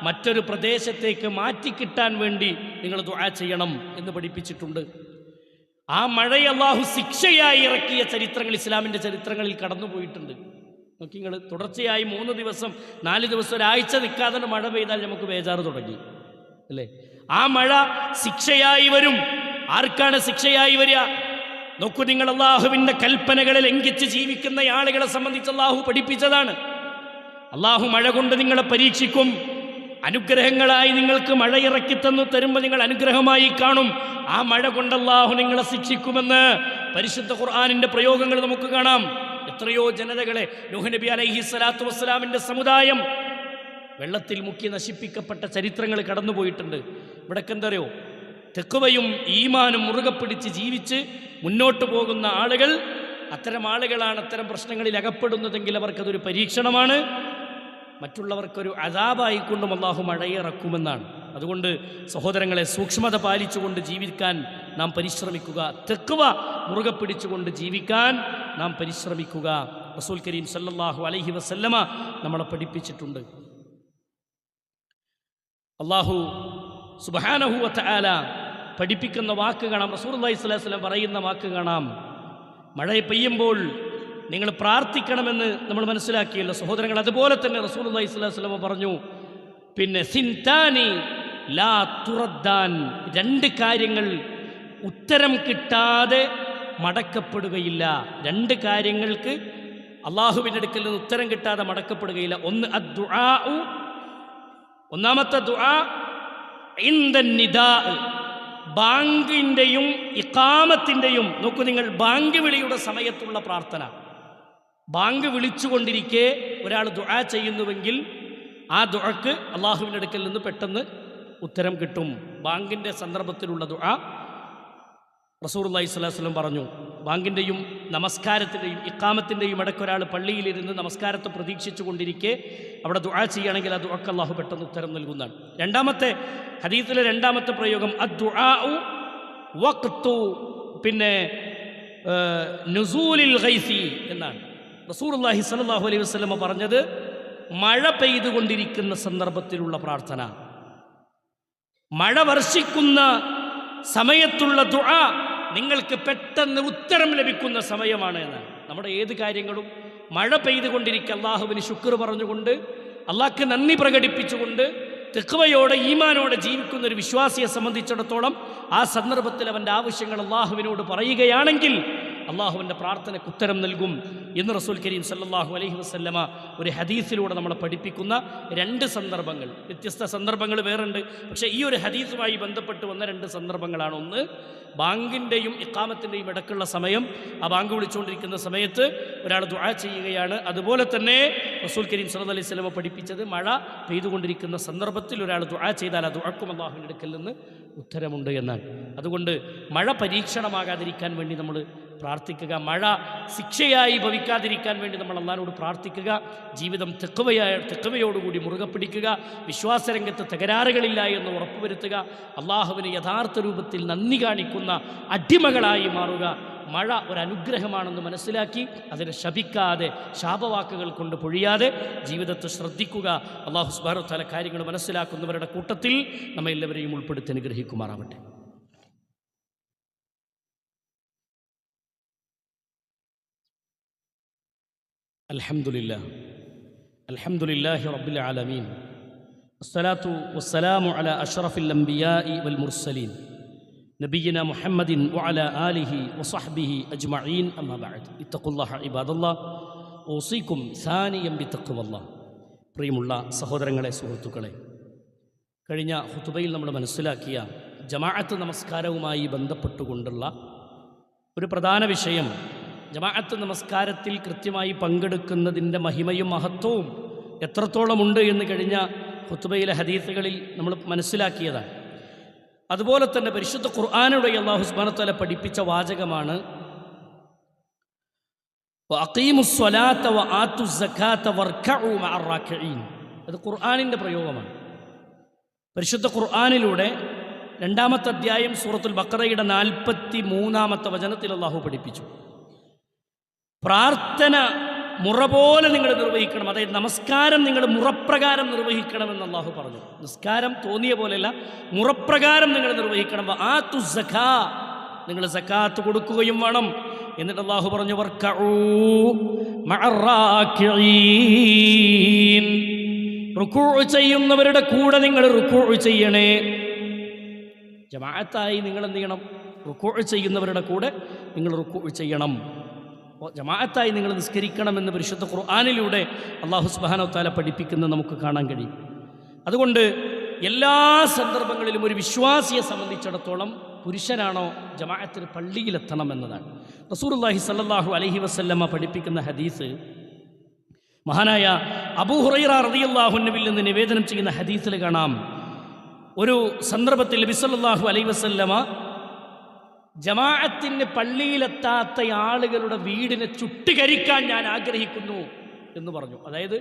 [SPEAKER 1] മറ്റൊരു പ്രദേശത്തേക്ക് മാറ്റിക്കിട്ടാൻ വേണ്ടി നിങ്ങൾ ദുആ ചെയ്യണം എന്ന് പഠിപ്പിച്ചിട്ടുണ്ട്. ആ മഴയെ അള്ളാഹു ശിക്ഷയായി ഇറക്കിയ ചരിത്രങ്ങൾ ഇസ്ലാമിൻ്റെ ചരിത്രങ്ങളിൽ കടന്നുപോയിട്ടുണ്ട്. നോക്കി നിങ്ങൾ, തുടർച്ചയായി 3 ദിവസം 4 ദിവസം ഒരാഴ്ച നിൽക്കാതെ മഴ പെയ്താൽ നമുക്ക് ബേജാറ് തുടങ്ങി അല്ലേ? ആ മഴ ശിക്ഷയായി വരും. ആർക്കാണ് ശിക്ഷയായി വരിക? നോക്കൂ നിങ്ങൾ, അള്ളാഹുവിൻ്റെ കൽപ്പനകളെ ലംഘിച്ച് ജീവിക്കുന്ന ആളുകളെ സംബന്ധിച്ച് അള്ളാഹു പഠിപ്പിച്ചതാണ്. അള്ളാഹു മഴ കൊണ്ട് നിങ്ങളെ പരീക്ഷിക്കും. അനുഗ്രഹങ്ങളായി നിങ്ങൾക്ക് മഴ ഇറക്കി തരുമ്പോൾ നിങ്ങൾ അനുഗ്രഹമായി കാണും. ആ മഴ കൊണ്ട് അള്ളാഹു നിങ്ങളെ ശിക്ഷിക്കുമെന്ന് പരിശുദ്ധ ഖുർആനിൻ്റെ പ്രയോഗങ്ങൾ നമുക്ക് കാണാം. എത്രയോ ജനതകളെ നൂഹ് നബി അലൈഹി സ്വലാത്തു വസ്സലാമിൻ്റെ സമുദായം വെള്ളത്തിൽ മുക്കി നശിപ്പിക്കപ്പെട്ട ചരിത്രങ്ങൾ കടന്നുപോയിട്ടുണ്ട്. ഇവിടൊക്കെ എന്തറിയോ, തെക്കുവയും ഈമാനും മുറുകെ പിടിച്ച് ജീവിച്ച് മുന്നോട്ട് പോകുന്ന ആളുകൾ, അത്തരം ആളുകളാണ് അത്തരം പ്രശ്നങ്ങളിൽ അകപ്പെടുന്നതെങ്കിൽ അവർക്കതൊരു പരീക്ഷണമാണ്, മറ്റുള്ളവർക്കൊരു അദാബായിക്കൊണ്ടും അല്ലാഹു മഴയിറക്കുമെന്നാണ്. അതുകൊണ്ട് സഹോദരങ്ങളെ, സൂക്ഷ്മത പാലിച്ചുകൊണ്ട് ജീവിക്കാൻ നാം പരിശ്രമിക്കുക. തെക്കുവ മുറുകെ പിടിച്ചുകൊണ്ട് ജീവിക്കാൻ നാം പരിശ്രമിക്കുക. റസൂൽ കരീം സല്ലല്ലാഹു അലൈഹി വസല്ലമ നമ്മളെ പഠിപ്പിച്ചിട്ടുണ്ട്. അല്ലാഹു സുബ്ഹാനഹു വ തആല പഠിപ്പിക്കുന്ന വാക്ക് കാണാം. റസൂലുള്ളാഹി സ്വല്ലല്ലാഹു അലൈഹി വസല്ലം പറയുന്ന വാക്ക് കാണാം. മഴ പെയ്യുമ്പോൾ നിങ്ങൾ പ്രാർത്ഥിക്കണമെന്ന് നമ്മൾ മനസ്സിലാക്കിയല്ലോ സഹോദരങ്ങൾ. അതുപോലെ തന്നെ റസൂലുള്ളാഹി സ്വല്ലല്ലാഹു അലൈഹി വസല്ലം പറഞ്ഞു, പിന്നെ സിൻതാനി ലാ തുറദ്ദാൻ, 2 കാര്യങ്ങൾ ഉത്തരം കിട്ടാതെ മടക്കപ്പെടുകയില്ല. 2 കാര്യങ്ങൾക്ക് അള്ളാഹുവിൻ്റെ അടുക്കൽ നിന്ന് ഉത്തരം കിട്ടാതെ മടക്കപ്പെടുകയില്ല. ഒന്ന് അദ്ദുആഉ, ഒന്നാമത്തെ ദുആ ഇൻദൻ നിദാ, ബാങ്കിൻ്റെയും ഇഖാമത്തിൻ്റെയും, നോക്കൂ നിങ്ങൾ, ബാങ്ക് വിളിയുടെ സമയത്തുള്ള പ്രാർത്ഥന. ബാങ്ക് വിളിച്ചുകൊണ്ടിരിക്കെ ഒരാൾ ദുആ ചെയ്യുന്നുവെങ്കിൽ ആ ദുആക്ക് അള്ളാഹുവിൻ്റെ അടുക്കൽ നിന്ന് പെട്ടെന്ന് ഉത്തരം കിട്ടും. ബാങ്കിൻ്റെ സന്ദർഭത്തിലുള്ള ദുആ റസൂലുള്ളാഹി സ്വല്ലല്ലാഹു അലൈഹി വസല്ലം പറഞ്ഞു. ബാങ്കിൻ്റെയും നമസ്കാരത്തിൻ്റെയും ഇഖാമത്തിൻ്റെയും ഇടയ്ക്ക് ഒരാൾ പള്ളിയിലിരുന്ന് നമസ്കാരത്തെ പ്രതീക്ഷിച്ചു കൊണ്ടിരിക്കെ അവിടെ ദുആ ചെയ്യുകയാണെങ്കിൽ ആ ദുആക്ക് അള്ളാഹു പെട്ടെന്ന് ഉത്തരം നൽകുന്നതാണ്. രണ്ടാമത്തെ ഹദീസിലെ രണ്ടാമത്തെ പ്രയോഗം അദ്ദുആഉ വഖ്തു പിന്നെ നുസൂലിൽ ഗൈസി എന്നാണ്. റസൂലുള്ളാഹി സ്വല്ലല്ലാഹു അലൈഹി വസല്ലം പറഞ്ഞത് മഴ പെയ്തുകൊണ്ടിരിക്കുന്ന സന്ദർഭത്തിലുള്ള പ്രാർത്ഥന, മഴ വർഷിക്കുന്ന സമയത്തുള്ള ദുആ നിങ്ങൾക്ക് പെട്ടെന്ന് ഉത്തരം ലഭിക്കുന്ന സമയമാണ് എന്നാണ്. നമ്മുടെ ഏത് കാര്യങ്ങളും മഴ പെയ്തുകൊണ്ടിരിക്കുക അള്ളാഹുവിന് ശുക്ർ പറഞ്ഞുകൊണ്ട്, അള്ളാഹ്ക്ക് നന്ദി പ്രകടിപ്പിച്ചുകൊണ്ട്, തെഖ്വയോടെ ഈമാനോടെ ജീവിക്കുന്ന ഒരു വിശ്വാസിയെ സംബന്ധിച്ചിടത്തോളം ആ സന്ദർഭത്തിൽ അവൻ്റെ ആവശ്യങ്ങൾ അള്ളാഹുവിനോട് പറയുകയാണെങ്കിൽ അള്ളാഹുവിൻ്റെ പ്രാർത്ഥനയ്ക്ക് ഉത്തരം നൽകും എന്ന് റസൂൽ കരീം സല്ലല്ലാഹു അലൈഹി വസല്ലമ ഒരു ഹദീസിലൂടെ നമ്മളെ പഠിപ്പിക്കുന്ന 2 സന്ദർഭങ്ങൾ. വ്യത്യസ്ത സന്ദർഭങ്ങൾ വേറുണ്ട്, പക്ഷേ ഈ ഒരു ഹദീസുമായി ബന്ധപ്പെട്ട് വന്ന 2 സന്ദർഭങ്ങളാണ്. ഒന്ന്, ബാങ്കിൻ്റെയും ഇഖാമത്തിൻ്റെയും ഇടയ്ക്കുള്ള സമയം, ആ ബാങ്ക് വിളിച്ചുകൊണ്ടിരിക്കുന്ന സമയത്ത് ഒരാൾ ദുആ ചെയ്യുകയാണ്. അതുപോലെ തന്നെ റസൂൽ കരീം സല്ലല്ലാഹു അലൈഹി വസല്ലമ പഠിപ്പിച്ചത് മഴ പെയ്തുകൊണ്ടിരിക്കുന്ന സന്ദർഭത്തിൽ ഒരാൾ ദുആ ചെയ്താൽ ആ ദുആക്കും അള്ളാഹുവിൻ്റെ അടുക്കൽ നിന്ന് ഉത്തരമുണ്ട് എന്നാണ്. അതുകൊണ്ട് മഴ പരീക്ഷണമാകാതിരിക്കാൻ വേണ്ടി നമ്മൾ പ്രാർത്ഥിക്കുക, മഴ ശിക്ഷയായി ഭവിക്കാതിരിക്കാൻ വേണ്ടി നമ്മൾ അള്ളാഹുവോട് പ്രാർത്ഥിക്കുക, ജീവിതം തെഖ്വയോടുകൂടി മുറുകെ പിടിക്കുക, വിശ്വാസരംഗത്ത് തകരാറുകളില്ല എന്ന് ഉറപ്പുവരുത്തുക, അള്ളാഹുവിന് യഥാർത്ഥ രൂപത്തിൽ നന്ദി കാണിക്കുന്ന അടിമകളായി മാറുക. മഴ ഒരനുഗ്രഹമാണെന്ന് മനസ്സിലാക്കി അതിനെ ശപിക്കാതെ, ശാപവാക്കുകൾ കൊണ്ട് പൊഴിയാതെ ജീവിതത്തെ ശ്രദ്ധിക്കുക. അള്ളാഹു സുബ്ഹാനഹു വ തആല കാര്യങ്ങൾ മനസ്സിലാക്കുന്നവരുടെ കൂട്ടത്തിൽ നമ്മെ എല്ലാവരെയും ഉൾപ്പെടുത്തി അനുഗ്രഹിക്കുമാറാവട്ടെ. അൽഹംദുലില്ലാഹി റബ്ബിൽ ആലമീൻ, വസ്സലാത്തു വസ്സലാമു അലാ അഷ്റഫിൽ അംബിയാഇ വൽ മുർസലീൻ നബിയ്യിനാ മുഹമ്മദിൻ വഅലാ ആലിഹി വസഹ്ബിഹി അജ്മഈൻ, അമ്മാ ബഅദ്. ഇത്തഖുല്ലാഹ ഇബാദല്ലാഹ്, ഊസിക്കും സാനിയം ബിത്തഖ്വല്ലാഹ്. പ്രിയമുള്ള സഹോദരങ്ങളെ, സുഹൃത്തുക്കളെ, കഴിഞ്ഞ ഖുതുബയിൽ നമ്മൾ മനസ്സിലാക്കിയ ജമാഅത്ത് നമസ്കാരവുമായി ബന്ധപ്പെട്ടുകൊണ്ടുള്ള ഒരു പ്രധാന വിഷയം, ജമാഅത്ത് നമസ്കാരത്തിൽ കൃത്യമായി പങ്കെടുക്കുന്നതിൻ്റെ മഹിമയും മഹത്വവും എത്രത്തോളമുണ്ട് എന്ന് കഴിഞ്ഞ ഖുതുബയിലെ ഹദീസുകളിൽ നമ്മൾ മനസ്സിലാക്കിയതാണ്. അതുപോലെ തന്നെ പരിശുദ്ധ ഖുർആനിലൂടെ അല്ലാഹു സുബ്ഹാനഹു വ തആല പഠിപ്പിച്ച വാചകമാണ് വഅഖീമുസ് സ്വലാത്ത വആത്തുസ് സകാത്ത വർക്കഉ മഅർ റാക്കിഈൻ. അത് ഖുർആനിൻ്റെ പ്രയോഗമാണ്. പരിശുദ്ധ ഖുർആനിലൂടെ 2-ാമത്തെ അധ്യായം സൂറത്തുൽ ബഖറയുടെ 43-ാമത്തെ വചനത്തിൽ അല്ലാഹു പഠിപ്പിച്ചു, പ്രാർത്ഥന മുറ പോലെ നിങ്ങൾ നിർവഹിക്കണം. അതായത് നമസ്കാരം നിങ്ങൾ മുറപ്രകാരം നിർവഹിക്കണമെന്ന് അല്ലാഹു പറഞ്ഞു. നിസ്കാരം തോന്നിയ പോലെയല്ല, മുറപ്രകാരം നിങ്ങൾ നിർവഹിക്കണം. വആത്തുസ് സകാ, നിങ്ങൾ സകാത്ത് കൊടുക്കുകയും വേണം. എന്നിട്ട് അല്ലാഹു പറഞ്ഞു വർക്കഉ മഅർ റാക്കിഈൻ, റുകൂഉ ചെയ്യുന്നവരുടെ കൂടെ നിങ്ങൾ റുകൂഉ ചെയ്യണേ. ജമാഅത്തായി നിങ്ങൾ എന്ത് ചെയ്യണം? റുകൂഉ ചെയ്യുന്നവരുടെ കൂടെ നിങ്ങൾ റുകൂഉ ചെയ്യണം. ജമാഅത്തായി നിങ്ങൾ നിസ്കരിക്കണമെന്ന് പരിശുദ്ധ ഖുർആനിലൂടെ അല്ലാഹു സുബ്ഹാനഹു വ തആല പഠിപ്പിക്കുന്നത് നമുക്ക് കാണാൻ കഴിയും. അതുകൊണ്ട് എല്ലാ സന്ദർഭങ്ങളിലും ഒരു വിശ്വാസിയെ സംബന്ധിച്ചിടത്തോളം പുരുഷനാണോ ജമാഅത്തിന് പള്ളിയിലെത്തണം എന്നതാണ്. റസൂലുള്ളാഹി സ്വല്ലല്ലാഹു അലൈഹി വസല്ലമ പഠിപ്പിക്കുന്ന ഹദീസ് മഹാനായ അബൂ ഹുറൈറ റളിയല്ലാഹു അൻഹുവിൽ നിന്ന് നിവേദനം ചെയ്യുന്ന ഹദീസിൽ കാണാം, ഒരു സന്ദർഭത്തിൽ നബി സല്ലല്ലാഹു അലൈഹി വസല്ലമ ജമാഅത്തിന് പള്ളിയിലെത്താത്ത ആളുകളുടെ വീടിനെ ചുട്ടുകരിക്കാൻ ഞാൻ ആഗ്രഹിക്കുന്നു എന്ന് പറഞ്ഞു. അതായത്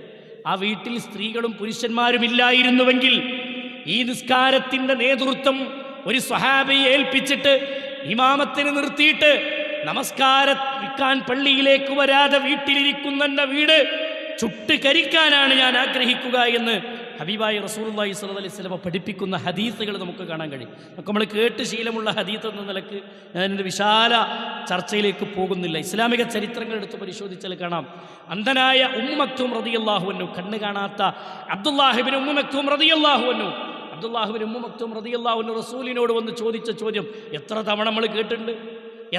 [SPEAKER 1] ആ വീട്ടിൽ സ്ത്രീകളും പുരുഷന്മാരും ഇല്ലായിരുന്നുവെങ്കിൽ ഈ നിസ്കാരത്തിൻ്റെ നേതൃത്വം ഒരു സ്വഹാബിയെ ഏൽപ്പിച്ചിട്ട് ഇമാമത്തിന് നിർത്തിയിട്ട് നമസ്കാരക്കാൻ പള്ളിയിലേക്ക് വരാതെ വീട്ടിലിരിക്കുന്ന വീട് ചുട്ടുകരിക്കാനാണ് ഞാൻ ആഗ്രഹിക്കുക എന്ന് ഹബീബായ റസൂലുള്ളാഹി സ്വല്ലല്ലാഹു അലൈഹി വസല്ലം പഠിപ്പിക്കുന്ന ഹദീസുകൾ നമുക്ക് കാണാൻ കഴിയും. നമുക്ക് നമ്മൾ കേട്ട് ശീലമുള്ള ഹദീസ് എന്ന നിലക്ക് ഞാനിൻ്റെ വിശാല ചർച്ചയിലേക്ക് പോകുന്നില്ല. ഇസ്ലാമിക ചരിത്രങ്ങൾ എടുത്ത് പരിശോധിച്ചാൽ കാണാം, അന്ധനായ ഉമ്മു മക്തൂം റളിയല്ലാഹു അൻഹു, കണ്ണ് കാണാത്ത അബ്ദുല്ലാഹിബ്നു ഉമ്മു മക്തൂം റളിയല്ലാഹു അൻഹു, അബ്ദുല്ലാഹിബ്നു ഉമ്മു മക്തൂം റളിയല്ലാഹു അൻഹു റസൂലിനോട് വന്ന് ചോദിച്ച ചോദ്യം എത്ര തവണ നമ്മൾ കേട്ടിട്ടുണ്ട്,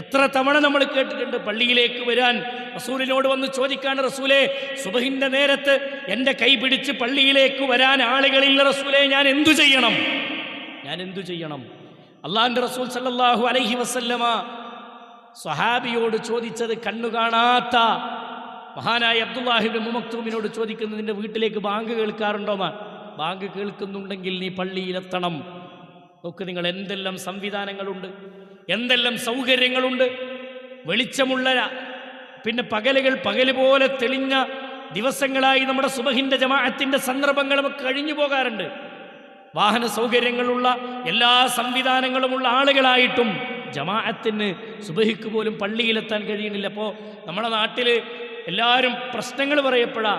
[SPEAKER 1] എത്ര തവണ നമ്മൾ കേട്ടിട്ടുണ്ട്. പള്ളിയിലേക്ക് വരാൻ റസൂലിനോട് വന്ന് ചോദിക്കാണ്, റസൂലേ സുബഹിന്റെ നേരത്ത് എൻ്റെ കൈ പിടിച്ച് പള്ളിയിലേക്ക് വരാൻ ആളുകളില്ല റസൂലേ, ഞാൻ എന്തു ചെയ്യണം? അള്ളാഹുവിൻ്റെ റസൂൽ സല്ലല്ലാഹു അലൈഹി വസല്ലമ സ്വഹാബിയോട് ചോദിച്ചത് കണ്ണു കാണാത്ത മഹാനായ അബ്ദുല്ലാഹിബ്നു ഉമ്മു മക്തൂമിനോട് ചോദിക്കുന്നത്, നിന്റെ വീട്ടിലേക്ക് ബാങ്ക് കേൾക്കാറുണ്ടോന്നാണ്. ബാങ്ക് കേൾക്കുന്നുണ്ടെങ്കിൽ നീ പള്ളിയിലെത്തണം. നോക്ക് നിങ്ങൾ, എന്തെല്ലാം സംവിധാനങ്ങളുണ്ട്, എന്തെല്ലാം സൗകര്യങ്ങളുണ്ട്. വെളിച്ചമുള്ള പിന്നെ പകല് പോലെ തെളിഞ്ഞ ദിവസങ്ങളായി നമ്മുടെ സുബഹിൻ്റെ ജമാഅത്തിൻ്റെ സന്ദർഭങ്ങൾ നമുക്ക് കഴിഞ്ഞു പോകാറുണ്ട്. വാഹന സൗകര്യങ്ങളുള്ള എല്ലാ സംവിധാനങ്ങളുമുള്ള ആളുകളായിട്ടും ജമാഅത്തിന് സുബഹിക്ക് പോലും പള്ളിയിലെത്താൻ കഴിയുന്നില്ല. അപ്പോൾ നമ്മുടെ നാട്ടിൽ എല്ലാവരും പ്രശ്നങ്ങൾ പറയപ്പെടാ,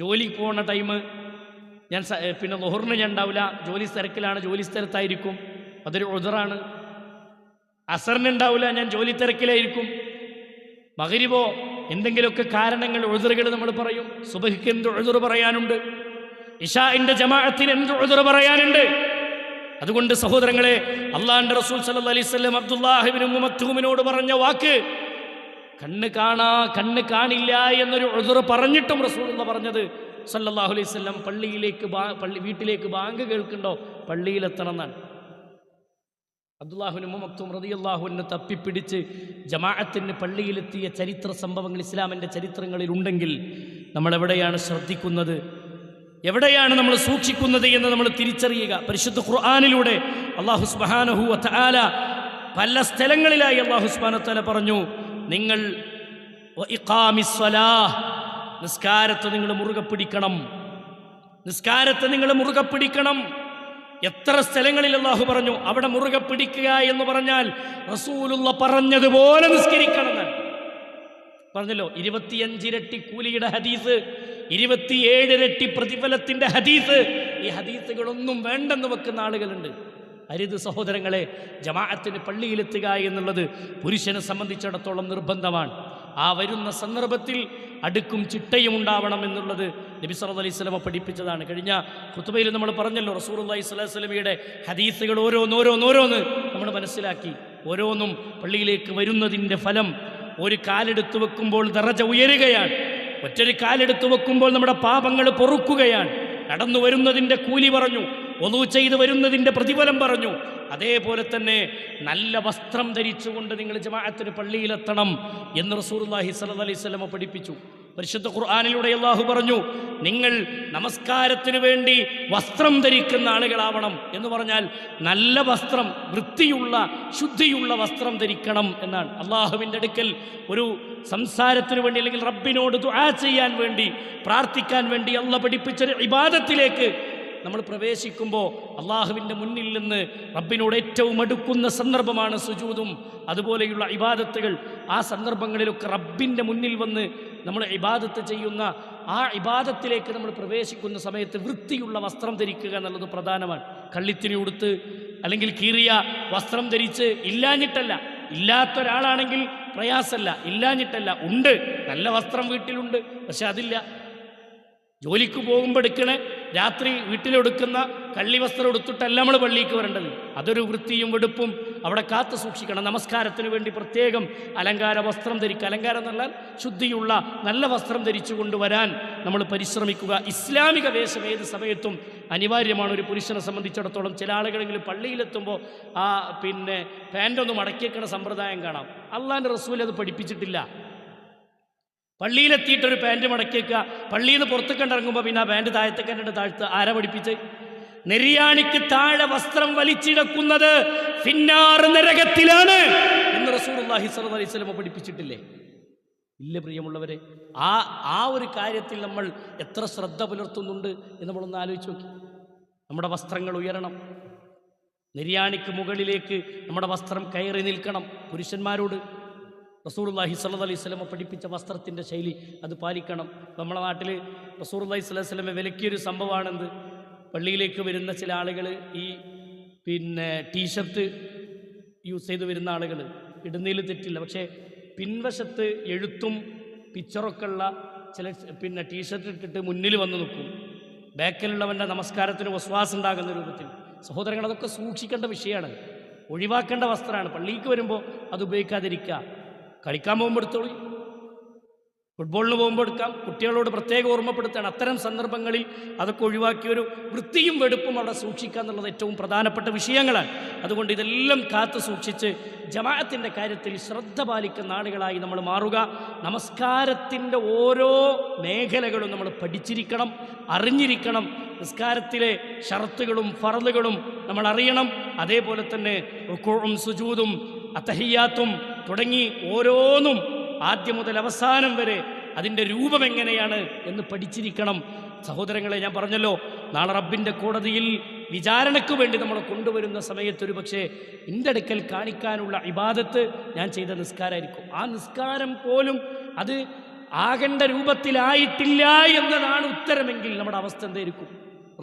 [SPEAKER 1] ജോലി പോണ ടൈം ഞാൻ പിന്നെ ളുഹറിന് ഞാൻ ഉണ്ടാവില്ല, ജോലി തിരക്കിലാണ്, ജോലി സ്ഥലത്തായിരിക്കും, അതൊരു ഉദറാണ്. അസറിനുണ്ടാവില്ല, ഞാൻ ജോലി തിരക്കിലായിരിക്കും. മഗ്രിബോ എന്തെങ്കിലുമൊക്കെ കാരണങ്ങൾ ഉദറുകൾ നമ്മൾ പറയും. സുബഹിക്ക് എന്ത് ഉദറ് പറയാനുണ്ട്, ഇശാഇന്റെ ജമാഅത്തിന് എന്ത് ഉദറ് പറയാനുണ്ട്. അതുകൊണ്ട് സഹോദരങ്ങളെ, അള്ളാഹുവിൻ്റെ റസൂൽ സല്ലല്ലാഹു അലൈഹി വസല്ലം അബ്ദുല്ലാഹിബ്നു ഉമ്മു മക്തൂമിനോട് പറഞ്ഞ വാക്ക്, കണ്ണ് കാണില്ല എന്നൊരു ഉദറ് പറഞ്ഞിട്ടും റസൂലുള്ളാഹി പറഞ്ഞത് സല്ലല്ലാഹു അലൈഹി വസല്ലം വീട്ടിലേക്ക് ബാങ്ക് കേൾക്കുന്നുണ്ടോ പള്ളിയിലെത്തണം എന്നാണ്. അബ്ദുല്ലാഹിബ്നു ഉമ്മു മക്തൂം റളിയല്ലാഹു അൻഹു തപ്പിപ്പിടിച്ച് ജമാഅത്തിന് പള്ളിയിലെത്തിയ ചരിത്ര സംഭവങ്ങൾ ഇസ്ലാമിൻ്റെ ചരിത്രങ്ങളിൽ ഉണ്ടെങ്കിൽ നമ്മൾ എവിടെയാണ് ശ്രദ്ധിക്കുന്നത്, എവിടെയാണ് നമ്മൾ സൂക്ഷിക്കുന്നത് എന്ന് നമ്മൾ തിരിച്ചറിയുക. പരിശുദ്ധ ഖുർആനിലൂടെ അല്ലാഹു സുബ്ഹാനഹു വ തആല പല സ്ഥലങ്ങളിലായി അല്ലാഹു സുബ്ഹാനഹു വ തആല പറഞ്ഞു, നിങ്ങൾ ഇഖാമിസ് സ്വലാഹ്, നിസ്കാരത്തെ നിങ്ങൾ മുറുകെ പിടിക്കണം. എത്ര സ്ഥലങ്ങളിൽ അല്ലാഹു പറഞ്ഞു. അവിടെ മുറുകെ പിടിക്കുക എന്ന് പറഞ്ഞാൽ റസൂലുള്ളാഹി പറഞ്ഞതുപോലെ നിസ്കരിക്കണം. പറഞ്ഞല്ലോ, 25 ഇരട്ടി കൂലിയുടെ ഹദീസ്, 27 ഇരട്ടി പ്രതിഫലത്തിൻ്റെ ഹദീസ്. ഈ ഹദീസുകളൊന്നും വേണ്ടെന്ന് വെക്കുന്ന ആളുകളുണ്ട്. അരുത് സഹോദരങ്ങളെ, ജമാഅത്തിന് പള്ളിയിലെത്തുക എന്നുള്ളത് പുരുഷനെ സംബന്ധിച്ചിടത്തോളം നിർബന്ധമാണ്. ആ വരുന്ന സന്ദർഭത്തിൽ അടുക്കും ചിട്ടയും ഉണ്ടാവണം എന്നുള്ളത് നബി സല്ലല്ലാഹു അലൈഹി വസല്ലം പഠിപ്പിച്ചതാണ്. കഴിഞ്ഞ ഖുതുബയിൽ നമ്മൾ പറഞ്ഞല്ലോ, റസൂലുള്ളാഹി സ്വല്ലല്ലാഹു അലൈഹി വസല്ലമയുടെ ഹദീസുകൾ ഓരോന്ന് നമ്മൾ മനസ്സിലാക്കി. ഓരോന്നും പള്ളിയിലേക്ക് വരുന്നതിൻ്റെ ഫലം, ഒരു കാലെടുത്ത് വെക്കുമ്പോൾ ദറജ ഉയരുകയാണ്, മറ്റൊരു കാലെടുത്ത് വെക്കുമ്പോൾ നമ്മുടെ പാപങ്ങൾ പൊറുക്കുകയാണ്. നടന്നു വരുന്നതിൻ്റെ കൂലി പറഞ്ഞു, വളൂ ചെയ്ത് വരുന്നതിൻ്റെ പ്രതിഫലം പറഞ്ഞു. അതേപോലെ തന്നെ നല്ല വസ്ത്രം ധരിച്ചുകൊണ്ട് നിങ്ങൾ ജമാഅത്തിന് പള്ളിയിലെത്തണം എന്ന് റസൂലുള്ളാഹി സ്വല്ലല്ലാഹു അലൈഹി വസല്ലം പഠിപ്പിച്ചു. പരിശുദ്ധ ഖുർആനിലൂടെ അല്ലാഹു പറഞ്ഞു, നിങ്ങൾ നമസ്കാരത്തിന് വേണ്ടി വസ്ത്രം ധരിക്കുന്ന ആളുകളാവണം എന്ന് പറഞ്ഞാൽ നല്ല വസ്ത്രം, വൃത്തിയുള്ള ശുദ്ധിയുള്ള വസ്ത്രം ധരിക്കണം എന്നാണ്. അള്ളാഹുവിൻ്റെ അടുക്കൽ ഒരു സംസാരത്തിന് വേണ്ടി അല്ലെങ്കിൽ റബ്ബിനോട് ദുആ ചെയ്യാൻ വേണ്ടി, പ്രാർത്ഥിക്കാൻ വേണ്ടി അല്ലാഹു പഠിപ്പിച്ചൊരു ഇബാദത്തിലേക്ക് നമ്മൾ പ്രവേശിക്കുമ്പോൾ അള്ളാഹുവിൻ്റെ മുന്നിൽ നിന്ന് റബ്ബിനോട് ഏറ്റവും അടുക്കുന്ന സന്ദർഭമാണ് സുജൂദും അതുപോലെയുള്ള ഇബാദത്തുകൾ. ആ സന്ദർഭങ്ങളിലൊക്കെ റബ്ബിൻ്റെ മുന്നിൽ വന്ന് നമ്മൾ ഇബാദത്ത് ചെയ്യുന്ന ആ ഇബാദത്തിലേക്ക് നമ്മൾ പ്രവേശിക്കുന്ന സമയത്ത് വൃത്തിയുള്ള വസ്ത്രം ധരിക്കുക എന്നുള്ളത് പ്രധാനമാണ്. കള്ളിത്തിരി ഉടുത്ത് അല്ലെങ്കിൽ കീറിയ വസ്ത്രം ധരിച്ച് ഇല്ലാഞ്ഞിട്ടല്ല, ഇല്ലാത്തൊരാളാണെങ്കിൽ പ്രയാസമല്ല, ഇല്ലാഞ്ഞിട്ടല്ല, ഉണ്ട്, നല്ല വസ്ത്രം വീട്ടിലുണ്ട്, പക്ഷെ അതില്ല. ജോലിക്ക് പോകുമ്പോൾ എടുക്കണേ രാത്രി വീട്ടിലെടുക്കുന്ന കള്ളി വസ്ത്രം എടുത്തിട്ടല്ല നമ്മൾ പള്ളിക്ക് വരേണ്ടത്. അതൊരു വൃത്തിയും വെടുപ്പും അവിടെ കാത്തു സൂക്ഷിക്കണം. നമസ്കാരത്തിന് വേണ്ടി പ്രത്യേകം അലങ്കാര വസ്ത്രം ധരിക്കുക. അലങ്കാരം എന്നാൽ ശുദ്ധിയുള്ള നല്ല വസ്ത്രം ധരിച്ചു കൊണ്ടുവരാൻ നമ്മൾ പരിശ്രമിക്കുക. ഇസ്ലാമിക വേഷം ഏത് സമയത്തും അനിവാര്യമാണ് ഒരു പുരുഷനെ സംബന്ധിച്ചിടത്തോളം. ചില ആളുകളെങ്കിലും പള്ളിയിലെത്തുമ്പോൾ ആ പാൻ്റൊന്ന് മടക്കിയേക്കണ സമ്പ്രദായം കാണാം. അള്ളാൻ്റെ റസൂൽ അത് പഠിപ്പിച്ചിട്ടില്ല. പള്ളിയിലെത്തിയിട്ടൊരു പാൻറ്റ് മടക്കിയേക്കുക, പള്ളിയിൽ നിന്ന് പുറത്ത് കണ്ടിറങ്ങുമ്പോൾ പിന്നെ ആ പാൻറ്റ് താഴത്തേക്കൻ്റെ താഴ്ത്ത്. ആരാ പഠിപ്പിച്ച്? നെരിയാണിക്ക് താഴെ വസ്ത്രം വലിച്ചിടക്കുന്നത് ഫിന്നാർ നരകത്തിലാണ് എന്ന് റസൂലുള്ളാഹി സ്വല്ലല്ലാഹി അലൈഹി വസല്ലം പഠിപ്പിച്ചിട്ടില്ലേ? ഇല്ല പ്രിയമുള്ളവരെ, ആ ഒരു കാര്യത്തിൽ നമ്മൾ എത്ര ശ്രദ്ധ പുലർത്തുന്നുണ്ട് എന്ന് നമ്മളൊന്ന് ആലോചിച്ച് നോക്കി. നമ്മുടെ വസ്ത്രങ്ങൾ ഉയരണം, നെരിയാണിക്ക് മുകളിലേക്ക് നമ്മുടെ വസ്ത്രം കയറി നിൽക്കണം. പുരുഷന്മാരോട് റസൂലുള്ളാഹി സ്വല്ലല്ലാഹി അലൈഹി വസല്ലം പഠിപ്പിച്ച വസ്ത്രത്തിൻ്റെ ശൈലി അത് പാലിക്കണം. നമ്മുടെ നാട്ടിൽ റസൂലുള്ളാഹി സ്വല്ലല്ലാഹി അലൈഹി വസല്ലം വിലക്കിയൊരു സംഭവമാണെന്ത്? പള്ളിയിലേക്ക് വരുന്ന ചില ആളുകൾ ഈ ടീഷർട്ട് യൂസ് ചെയ്ത് വരുന്ന ആളുകൾ, ഇടുന്നതിൽ തെറ്റില്ല, പക്ഷേ പിൻവശത്ത് എഴുത്തും പിക്ചറൊക്കെ ഉള്ള ചില ടീഷർട്ട് ഇട്ടിട്ട് മുന്നിൽ വന്ന് നിൽക്കും. ബാക്കിലുള്ളവൻ്റെ നമസ്കാരത്തിന് വസ്വാസം ഉണ്ടാകുന്ന രൂപത്തിൽ. സഹോദരങ്ങൾ, അതൊക്കെ സൂക്ഷിക്കേണ്ട വിഷയമാണ്, ഒഴിവാക്കേണ്ട വസ്ത്രമാണ്. പള്ളിക്ക് വരുമ്പോൾ അത് ഉപയോഗിക്കാതിരിക്കുക. കളിക്കാൻ പോകുമ്പോൾ എടുത്തോളൂ, ഫുട്ബോളിന് പോകുമ്പോൾ എടുക്കാം. കുട്ടികളോട് പ്രത്യേകം ഓർമ്മപ്പെടുത്താണ് അത്തരം സന്ദർഭങ്ങളിൽ അതൊക്കെ ഒഴിവാക്കിയൊരു വൃത്തിയും വെടുപ്പും അവിടെ സൂക്ഷിക്കുക എന്നുള്ളത് ഏറ്റവും പ്രധാനപ്പെട്ട വിഷയങ്ങളാണ്. അതുകൊണ്ട് ഇതെല്ലാം കാത്തു സൂക്ഷിച്ച് ജമാഅത്തിൻ്റെ കാര്യത്തിൽ ശ്രദ്ധ പാലിക്കുന്ന ആളുകളായി നമ്മൾ മാറുക. നമസ്കാരത്തിൻ്റെ ഓരോ മേഖലകളും നമ്മൾ പഠിച്ചിരിക്കണം, അറിഞ്ഞിരിക്കണം. നിസ്കാരത്തിലെ ഷറത്തുകളും ഫർളുകളും നമ്മൾ അറിയണം. അതേപോലെ തന്നെ റുകൂഉം സുജൂദും അത്തഹിയ്യാത്തും തുടങ്ങി ഓരോന്നും ആദ്യം മുതൽ അവസാനം വരെ അതിൻ്റെ രൂപം എങ്ങനെയാണ് എന്ന് പഠിച്ചിരിക്കണം. സഹോദരങ്ങളെ, ഞാൻ പറഞ്ഞല്ലോ, നാളെ റബ്ബിൻ്റെ കോടതിയിൽ വിചാരണയ്ക്ക് വേണ്ടി നമ്മളെ കൊണ്ടുവരുന്ന സമയത്തൊരു പക്ഷേ എൻ്റെ അടുക്കൽ കാണിക്കാനുള്ള ഇബാദത്ത് ഞാൻ ചെയ്ത നിസ്കാരമായിരിക്കും. ആ നിസ്കാരം പോലും അത് ആകേണ്ട രൂപത്തിലായിട്ടില്ല എന്നതാണ് ഉത്തരമെങ്കിൽ നമ്മുടെ അവസ്ഥ എന്തായിരിക്കും?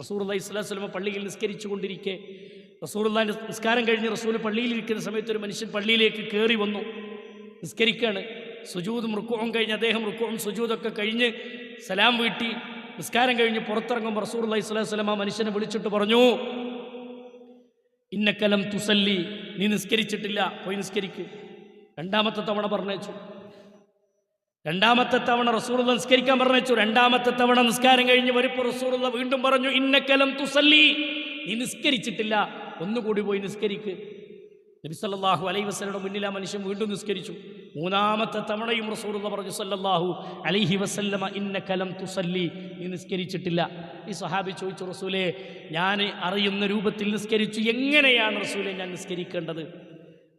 [SPEAKER 1] റസൂലുള്ളാഹി സ്വല്ലല്ലാഹു അലൈഹി വസല്ലം പള്ളിയിൽ നിസ്കരിച്ചു കൊണ്ടിരിക്കെ, റസൂലുള്ളാഹിന്റെ നിസ്കാരം കഴിഞ്ഞ് റസൂൽ പള്ളിയിലിരിക്കുന്ന സമയത്ത് ഒരു മനുഷ്യൻ പള്ളിയിലേക്ക് കയറി വന്നു, നിസ്കരിക്കുകയാണ്. സുജൂദും റുക്കൂഉം കഴിഞ്ഞ് അദ്ദേഹം റുക്കൂഉം സുജൂദൊക്കെ കഴിഞ്ഞ് സലാം വീട്ടി നിസ്കാരം കഴിഞ്ഞ് പുറത്തിറങ്ങുമ്പോൾ റസൂലുള്ളാഹി സ്വല്ലല്ലാഹു അലൈഹി വസല്ലം ആ മനുഷ്യനെ വിളിച്ചിട്ട് പറഞ്ഞു, ഇന്നക ലം തുസല്ലി, നീ നിസ്കരിച്ചിട്ടില്ല, പോയി നിസ്കരിക്ക്. രണ്ടാമത്തെ തവണ പറഞ്ഞയച്ചു. രണ്ടാമത്തെ തവണ റസൂലുള്ളാഹി നിസ്കരിക്കാൻ പറഞ്ഞയച്ചു. രണ്ടാമത്തെ തവണ നിസ്കാരം കഴിഞ്ഞ് വരുമ്പോൾ റസൂലുള്ളാഹി വീണ്ടും പറഞ്ഞു, ഇന്നക ലം തുസല്ലി, നീ നിസ്കരിച്ചിട്ടില്ല, ഒന്നുകൂടി പോയി നിസ്കരിക്ക്. നബി സല്ലല്ലാഹു അലൈഹി വസല്ലമയുടെ മുന്നിൽ ആ മനുഷ്യൻ വീണ്ടും നിസ്കരിച്ചു. മൂന്നാമത്തെ തവണയും റസൂലുള്ളാഹി പറഞ്ഞു സല്ലല്ലാഹു അലൈഹി വസല്ലമ, ഇന്നക ലം തുസല്ലി, നീ നിസ്കരിച്ചിട്ടില്ല. ഈ സ്വഹാബി ചോദിച്ചു, റസൂലേ, ഞാൻ അറിയുന്ന രൂപത്തിൽ നിസ്കരിച്ചു, എങ്ങനെയാണ് റസൂലേ ഞാൻ നിസ്കരിക്കേണ്ടത്?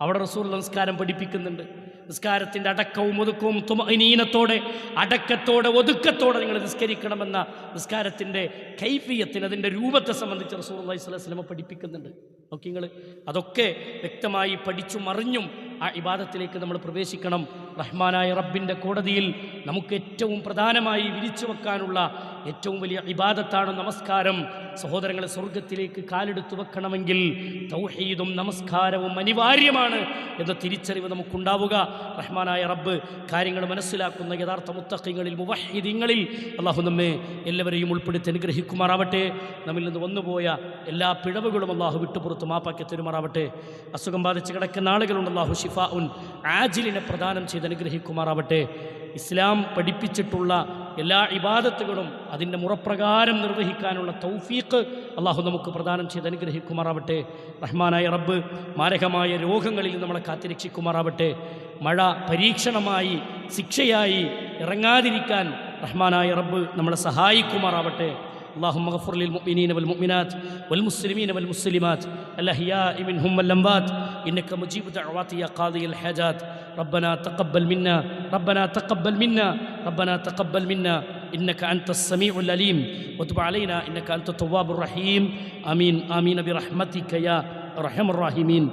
[SPEAKER 1] അവിടെ റസൂൽ നമസ്കാരം പഠിപ്പിക്കുന്നുണ്ട്. നിസ്കാരത്തിൻ്റെ അടക്കവും ഒതുക്കവും തുമഅനീനത്തോടെ, അടക്കത്തോടെ ഒതുക്കത്തോടെ നിങ്ങൾ നിസ്കരിക്കണമെന്ന നിസ്കാരത്തിൻ്റെ കൈഫിയത്തിന്, അതിൻ്റെ രൂപത്തെ സംബന്ധിച്ച് റസൂലുള്ളാഹി സ്വല്ലല്ലാഹു അലൈഹി വസല്ലം പഠിപ്പിക്കുന്നുണ്ട്. നോക്കി നിങ്ങൾ, അതൊക്കെ വ്യക്തമായി പഠിച്ചും അറിഞ്ഞും ആ ഇബാദത്തിലേക്ക് നമ്മൾ പ്രവേശിക്കണം. റഹ്മാനായ റബ്ബിൻ്റെ കോടതിയിൽ നമുക്ക് ഏറ്റവും പ്രധാനമായി വിരിച്ചു വെക്കാനുള്ള ഏറ്റവും വലിയ ഇബാദത്താണ് നമസ്കാരം. സഹോദരങ്ങളെ, സ്വർഗത്തിലേക്ക് കാലെടുത്തു വെക്കണമെങ്കിൽ തൗഹീദും നമസ്കാരവും അനിവാര്യമാണ് എന്ന തിരിച്ചറിവ് നമുക്കുണ്ടാവുക. റഹ്മാനായ റബ്ബ് കാര്യങ്ങൾ മനസ്സിലാക്കുന്ന യഥാർത്ഥ മുത്തഖീങ്ങളിൽ, മുവഹ്ഹിദീങ്ങളിൽ അല്ലാഹു നമ്മെ എല്ലാവരെയും ഉൾപ്പെടുത്തി അനുഗ്രഹിക്കുമാറാവട്ടെ. നമ്മിൽ നിന്ന് വന്നുപോയ എല്ലാ പിഴവുകളും അല്ലാഹു വിട്ടുപുറത്ത് മാപ്പാക്കി തരുമാറാവട്ടെ. അസുഖം ബാധിച്ച് കിടക്കുന്ന ആളുകളുണ്ട്, അല്ലാഹു ഷിഫാഉൻ ആജിലിനെ പ്രദാനം ചെയ്ത് അനുഗ്രഹിക്കുമാറാവട്ടെ. ഇസ്ലാം പഠിപ്പിച്ചിട്ടുള്ള എല്ലാ ഇബാദത്തുകളും അതിൻ്റെ മുറപ്രകാരം നിർവഹിക്കാനുള്ള തൗഫീഖ് അല്ലാഹു നമുക്ക് പ്രദാനം ചെയ്ത് അനുഗ്രഹിക്കുമാറാവട്ടെ. റഹ്മാനായ റബ്ബ് മാരകമായ രോഗങ്ങളിൽ നമ്മളെ കാത്തിരക്ഷിക്കുമാറാവട്ടെ. മഴ പരീക്ഷണമായി, ശിക്ഷയായി ഇറങ്ങാതിരിക്കാൻ റഹ്മാനായ റബ്ബ് നമ്മളെ സഹായിക്കുമാറാവട്ടെ. اللهم اغفر للمؤمنين والمؤمنات والمسلمين والمسلمات الأحياء منهم والأموات إنك مجيب دعوات يا قاضي الحاجات. ربنا تقبل منا ربنا تقبل منا ربنا تقبل منا إنك أنت السميع العليم وتب علينا إنك أنت التواب الرحيم. آمين آمين برحمتك يا أرحم الراحمين.